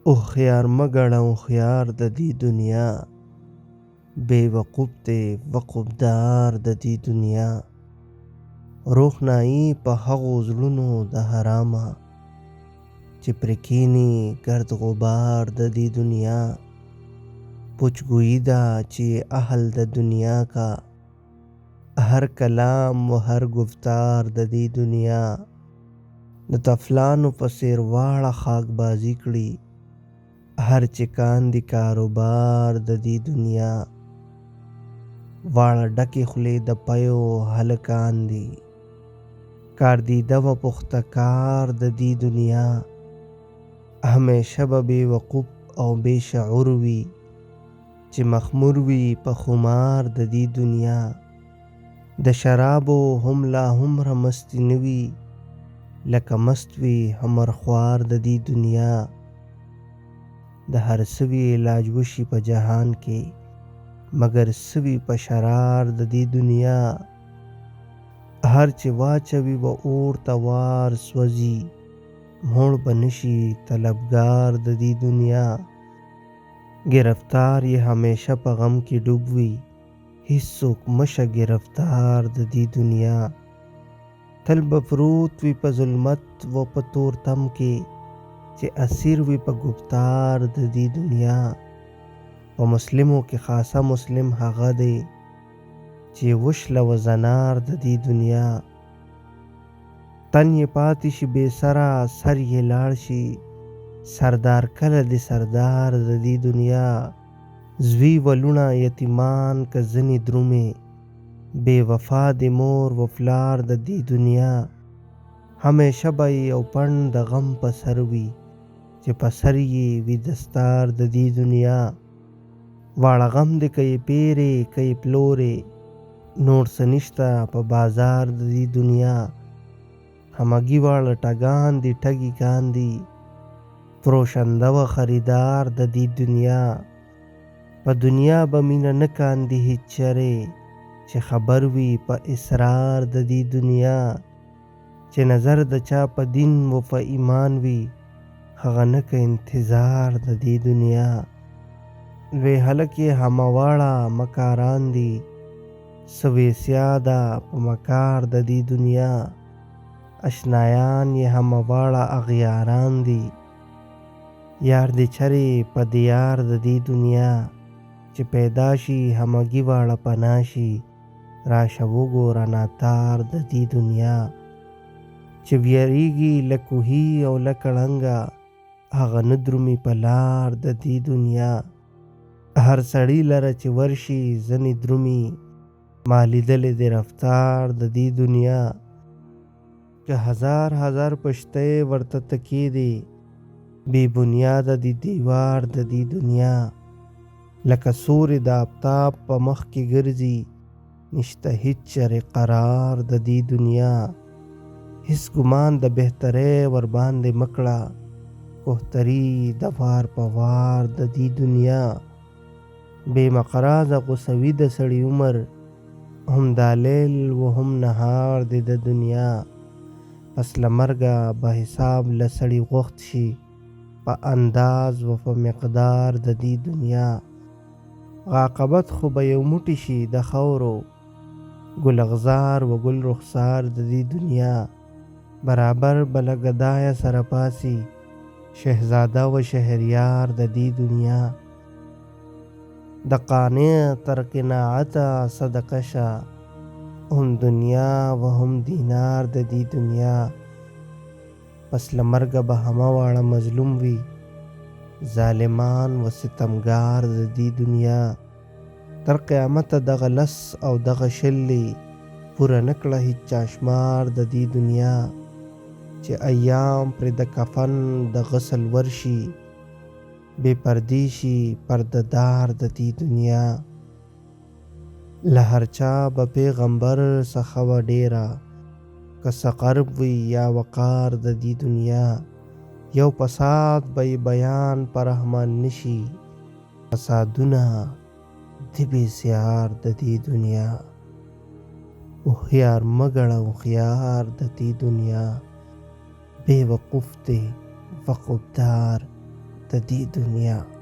هوښیار مه ګڼه هوښیار د دې دنیا، بې وقوف دی وقوفدار د دې دنیا. روښنایي په هغو زړونو د حرامه، چې پرې کښېني ګرد غبار د دې دنیا. پوچګویي ده چې اهل د دنیا کا، هر کلام و هر گفتار د دې دنیا. د طفلانو په څېر واړه خاک بازي کړي، هر چې کاندي کاروبار د دې دنیا. واړه ډکې خولې د پیو هلکان دي، کار دیده و پخته کار د دې دنیا. همیشه به بې وقوف او بې شعور وي، چې مخمور وي په خمار د دې دنیا. د شرابو هم لا هومره مستي نه وي، لکه مست وي همرخوار د دې دنیا. د هر څه وي علاج وشي په جهان کې، مګر څه وي په شرار د دې دنیا. هر چې واچوي و اور ته وار سوځي، موړ به نشي طلبګار د دې دنیا. گرفتار یې همیشه په غم کې ډوب وي، هیڅوک مشه گرفتار د دې دنیا. تل به پروت وي په ظلمت و په تورتم کې، چې اسیر وي په گفتار د دې دنیا. په مسلمو کې خاصه مسلم هغه دی، چې وشله و زنار د دې دنیا. تن یې پاتې شي بې سره سر یې لاړ شي، سردار کله د سردار د دې دنیا. زوی و لوڼه یتیمان که ځنې درومې، بې وفا د مور و پلار د دې دنیا. همیشه به یو پند د غم په سر وي، چې په سر یې وي دستار د دې دنیا. واړه غم دی که یې پیرې که یې پلورې، نور څه نشته په بازار د دې دنیا. همګي واړه ټګان دي ټګي کاندي، فروشنده و خریدار د دې دنیا. په دنیا به مینه نه کاندي هیڅ چرې، چې خبر وي په اسرار د دې دنیا. چې نظر د چا په دین و په ایمان وي، هغه نه که انتظار د دې دنیا. لوی هلک یې همه واړه مکاران دي، سویسیا ده په مکار د دې دنیا. اشنایان یې همه واړه اغیاران دي، یار دې چرې په دیار د دې دنیا. چې پیدا شي همګي واړه پناه شي، راشه وګوره ناتار د دې دنیا. چې ویریږي له کوهي او له کړنګه، هغه نه درومي په لار د دې دنیا. هر سړی لره چې ورشي ځنې درومي، ما لیدلې د رفتار د دې دنیا. که هزار هزار پشتۍ ورته تکیې دي، بې بنیاده دی دیوار د دې دنیا. لکه سوري د آفتاب په مخ کې ګرځي، نشته هیڅ چرې قرار د دې دنیا. هیڅ ګمان د بهترۍ ور باندې مکړه، کوهتري د وار په وار د دې دنیا. بې مقراضه غوسوي د سړي عمر، هم دا لیل و هم نهار دی د دنیا. پس له مرګه به حساب له سړي غوښت شي، په انداز و په مقدار د دې دنیا. عاقبت خو به یو موټی شي د خاورو، ګل اغزار و ګل رخسار د دې دنیا. برابر به له ګدایه سره پاسي، شهزاده و شهریار د دې دنیا. د قانع تر قناعته صدقه شه، هم دنیا و هم دینار د دې دنیا. پس له مرګه به همه واړه مظلوم وي، ظالمان و ستمګار د دې دنیا. تر قیامته دغه لس او دغه شلې، پوره نه کړه هیڅ چا شمار د دې دنیا. چې ایام پرې د کفن د غسل ورشي، بې پردې شي پرده دار د دې دنیا. له هر چا به پیغمبر څخه و ډېره، که څه قرب وي یا وقار د دې دنیا. یو فساد به یې بیان په رحمان نشي، فسادونه د بېسیار د دې دنیا. هوښیار مه ګڼه هوښیار د دې دنیا، بې وقوف دی وقوفدار د دې دنیا.